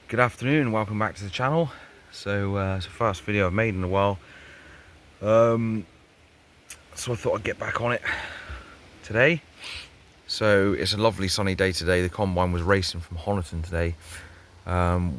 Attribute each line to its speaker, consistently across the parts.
Speaker 1: Good afternoon, welcome back to the channel. So it's the first video I've made in a while, so I thought I'd get back on it today. So it's a lovely sunny day today. The combine was racing from Honiton today.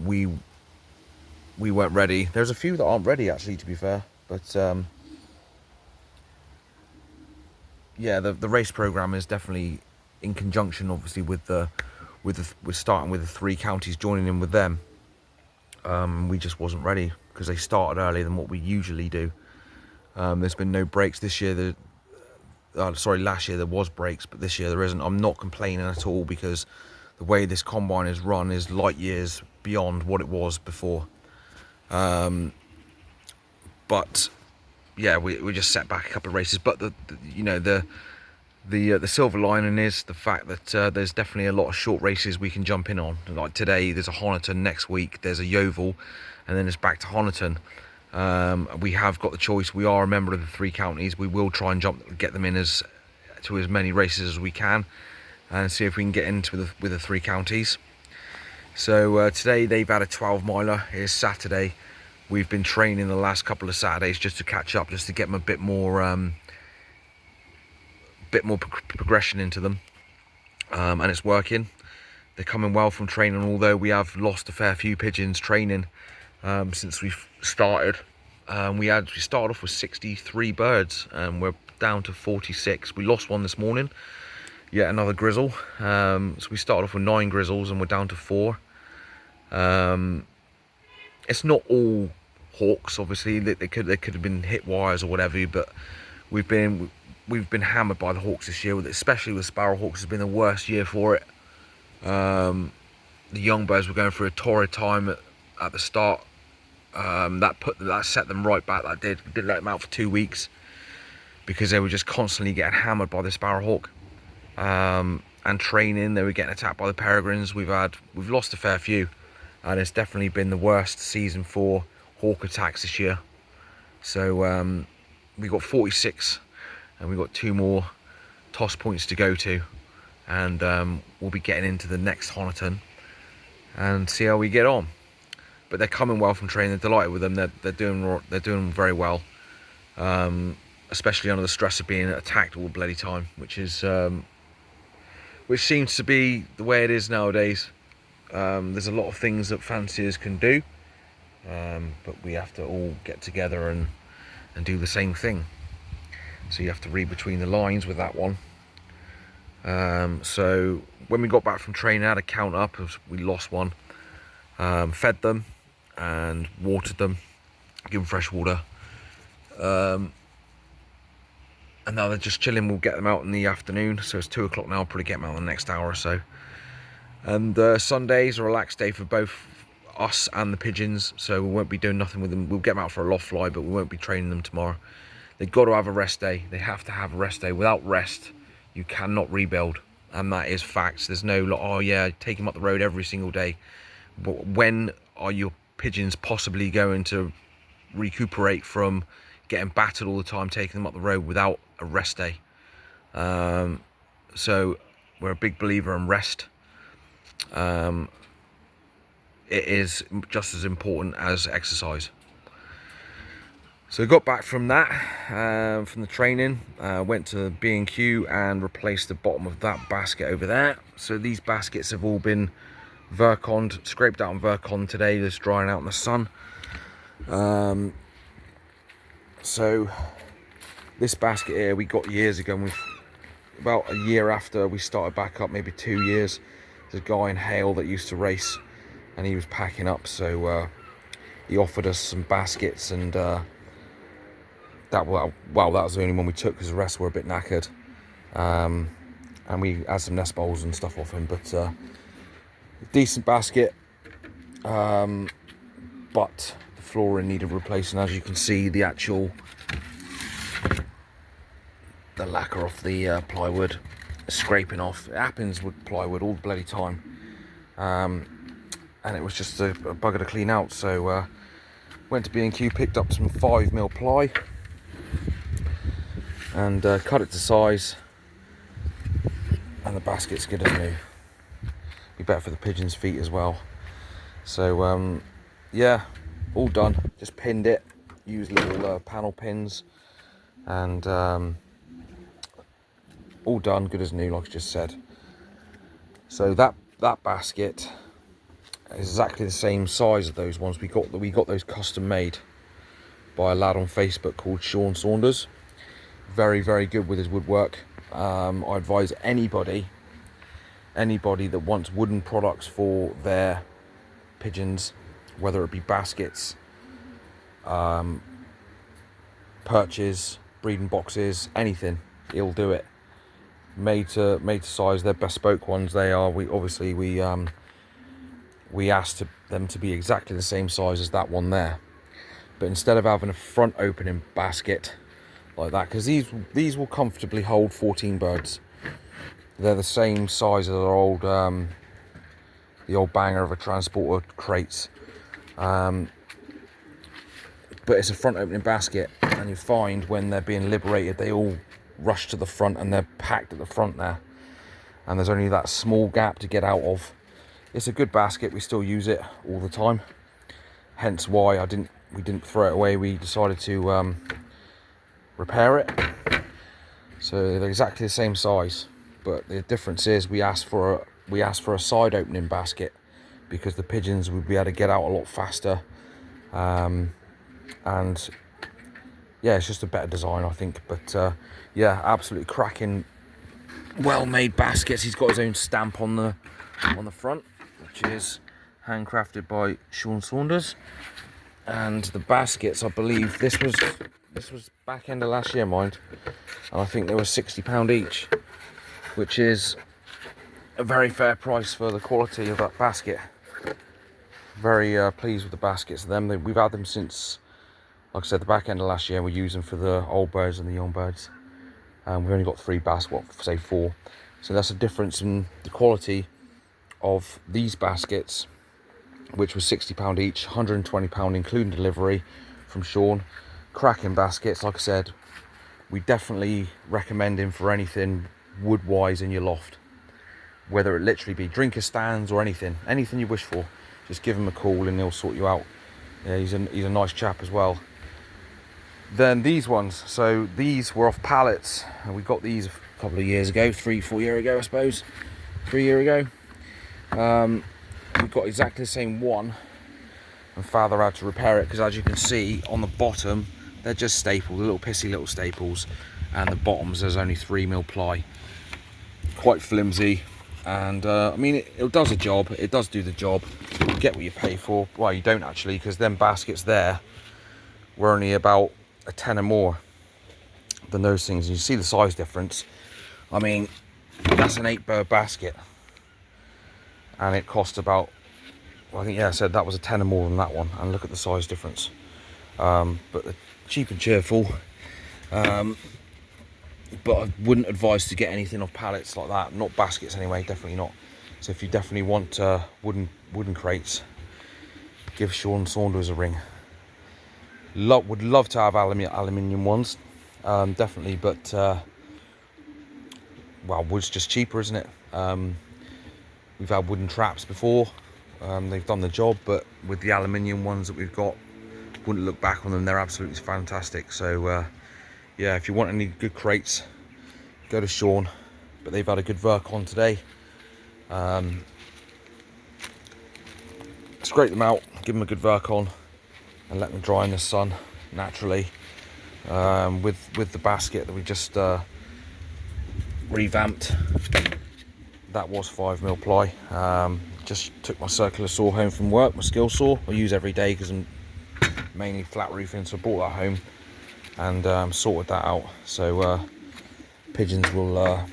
Speaker 1: We weren't ready. There's a few that aren't ready actually, to be fair, but yeah, the race program is definitely in conjunction obviously with starting with the 3 counties, joining in with them. We just wasn't ready because they started earlier than what we usually do. There's been no breaks this year. Last year there was breaks, but this year there isn't. I'm not complaining at all because the way this combine is run is light years beyond what it was before. But yeah, we just set back a couple of races. But the silver lining is the fact that there's definitely a lot of short races we can jump in on. Like today, there's a Honiton. Next week, there's a Yeovil, and then it's back to Honiton. We have got the choice. We are a member of the 3 counties. We will try and get them in to as many races as we can, and see if we can get into with the 3 counties. So today they've had a 12-miler. It is Saturday. We've been training the last couple of Saturdays just to catch up, just to get them a bit more progression into them, and it's working. They're coming well from training, although we have lost a fair few pigeons training since we've started. We started off with 63 birds and we're down to 46. We lost one this morning, yet another grizzle. So we started off with 9 grizzles and we're down to 4. It's not all hawks, obviously. They could have been hit wires or whatever, but we've been hammered by the hawks this year, especially with sparrowhawks. It's been the worst year for it. The Youngbirds were going through a torrid time at the start. That set them right back. That did let them out for 2 weeks because they were just constantly getting hammered by the sparrowhawk. And training, they were getting attacked by the peregrines. We've lost a fair few, and it's definitely been the worst season for hawk attacks this year. So we got 46. And we've got 2 more toss points to go to, and we'll be getting into the next Honiton and see how we get on. But they're coming well from training. They're delighted with them. They're doing very well, especially under the stress of being attacked all the bloody time, which seems to be the way it is nowadays. There's a lot of things that fanciers can do, but we have to all get together and do the same thing. So you have to read between the lines with that one. So when we got back from training, I had a count up. We lost one. Fed them and watered them, give them fresh water. And now they're just chilling. We'll get them out in the afternoon. So it's 2 o'clock now. I'll probably get them out in the next hour or so. And Sunday's a relaxed day for both us and the pigeons. So we won't be doing nothing with them. We'll get them out for a loft fly, but we won't be training them tomorrow. They've got to have a rest day. They have to have a rest day. Without rest, you cannot rebuild. And that is facts. There's no, oh yeah, take them up the road every single day. But when are your pigeons possibly going to recuperate from getting battered all the time, taking them up the road without a rest day? So we're a big believer in rest. It is just as important as exercise. So I got back from that, from the training, went to B&Q and replaced the bottom of that basket over there. So these baskets have all been Verconned, scraped out on Vercon today, just drying out in the sun. So this basket here we got years ago, and about a year after we started back up, maybe 2 years, there's a guy in Hale that used to race and he was packing up, so he offered us some baskets, and that was the only one we took because the rest were a bit knackered. And we had some nest bowls and stuff off him, but decent basket. But the flooring needed replacing. As you can see, the lacquer off the plywood is scraping off. It happens with plywood all the bloody time. And it was just a bugger to clean out, so went to B&Q, picked up some 5mm ply and cut it to size, and the basket's good as new. Be better for the pigeons' feet as well. So yeah, all done. Just pinned it, used little panel pins, and all done, good as new, like I just said. So that basket is exactly the same size of those ones we got those custom made by a lad on Facebook called Sean Saunders. Very, very good with his woodwork. I advise anybody that wants wooden products for their pigeons, whether it be baskets, perches, breeding boxes, anything, he'll do it. Made to size. They're bespoke ones. They are. We asked them to be exactly the same size as that one there, but instead of having a front opening basket like that, because these will comfortably hold 14 birds. They're the same size as our old the old banger of a transporter crates, but it's a front opening basket, and you find when they're being liberated they all rush to the front and they're packed at the front there, and there's only that small gap to get out of. It's a good basket. We still use it all the time, hence why we didn't throw it away. We decided to repair it. So they're exactly the same size, but the difference is we asked for a side opening basket because the pigeons would be able to get out a lot faster, and yeah, it's just a better design, I think. But yeah, absolutely cracking, well-made baskets. He's got his own stamp on the front, which is handcrafted by Sean Saunders. And the baskets, I believe this was back end of last year, mind, and I think they were £60 each, which is a very fair price for the quality of that basket. Very pleased with the baskets. We've had them since, like I said, the back end of last year. We use them for the old birds and the young birds. We've only got 3 baskets, well, say 4. So that's a difference in the quality of these baskets, which was £60 each, £120 including delivery from Sean. Cracking baskets, like I said. We definitely recommend him for anything wood-wise in your loft, whether it literally be drinker stands or anything you wish for. Just give him a call and he'll sort you out. Yeah, he's a nice chap as well. Then these ones, so these were off pallets, and we got these a couple of years ago, 3-4 years ago, I suppose, 3 years ago. We got exactly the same one, and father had to repair it because, as you can see on the bottom, they're just staples, little pissy little staples, and the bottoms there's only 3mm ply, quite flimsy. And I mean, it does a job. It does do the job. You get what you pay for. Well, you don't actually, because them baskets there were only about a tenner more than those things. And you see the size difference. I mean, that's an 8-bird basket, and it cost about, well, I think, yeah, I said that was a tenner more than that one. And look at the size difference. But they're cheap and cheerful. But I wouldn't advise to get anything off pallets like that. Not baskets anyway, definitely not. So if you definitely want wooden crates, give Sean Saunders a ring. Would love to have aluminium ones, definitely, but well, wood's just cheaper, isn't it? We've had wooden traps before. They've done the job, but with the aluminium ones that we've got, wouldn't look back on them. They're absolutely fantastic. So yeah, if you want any good crates, go to Sean. But they've had a good work on today. Scrape them out, give them a good work on, and let them dry in the sun naturally. With the basket that we just revamped, that was 5mm ply. Just took my circular saw home from work, my skill saw. I use every day because I'm mainly flat roofing, so I brought that home and sorted that out. So pigeons will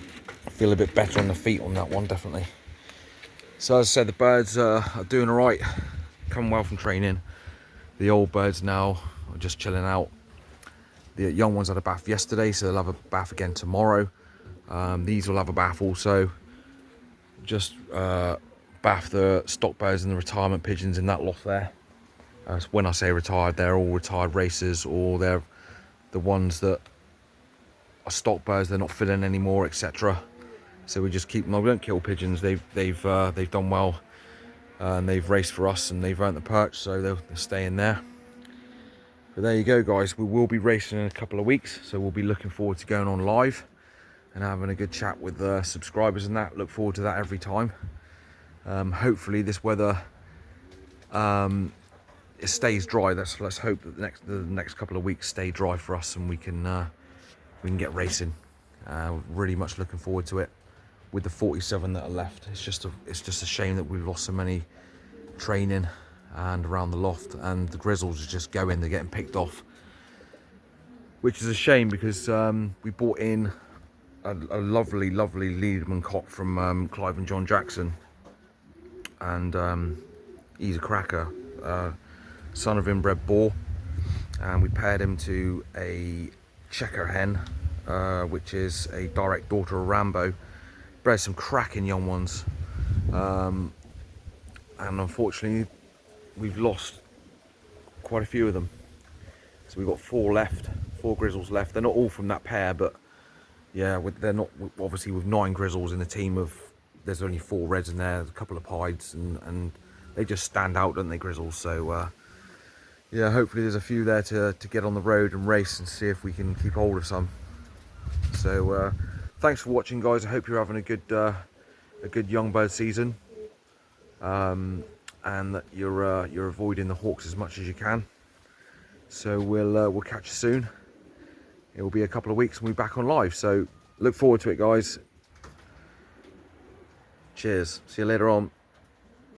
Speaker 1: feel a bit better on the feet on that one, definitely. So as I said, the birds are doing all right, coming well from training. The old birds now are just chilling out. The young ones had a bath yesterday, so they'll have a bath again tomorrow. These will have a bath also. Just bath the stock birds and the retirement pigeons in that loft there. When I say retired, they're all retired racers, or they're the ones that are stock birds, they're not filling anymore, etc. So we just keep them. We don't kill pigeons. They've done well. and they've raced for us and they've earned the perch, so they're staying there. But there you go, guys. We will be racing in a couple of weeks, so we'll be looking forward to going on live and having a good chat with subscribers and that. Look forward to that every time. Hopefully this weather it stays dry. Let's hope that the next couple of weeks stay dry for us and we can get racing. Really much looking forward to it. With the 47 that are left, it's just a shame that we've lost so many training and around the loft, and the grizzles are just going. They're getting picked off, which is a shame because we bought in a lovely Leaderman cock from Clive and John Jackson, and he's a cracker, son of inbred boar, and we paired him to a checker hen, which is a direct daughter of Rambo. Bred some cracking young ones, and unfortunately we've lost quite a few of them. So we've got 4 left, 4 grizzles left. They're not all from that pair, but yeah, they're not, obviously with 9 grizzles in the team of, there's only 4 reds in there, a couple of pieds, and they just stand out, don't they, grizzles? So yeah, hopefully there's a few there to get on the road and race and see if we can keep hold of some. So thanks for watching, guys. I hope you're having a good Youngbird season, and that you're avoiding the hawks as much as you can. So we'll catch you soon. It will be a couple of weeks and we'll be back on live. So look forward to it, guys. Cheers. See you later on.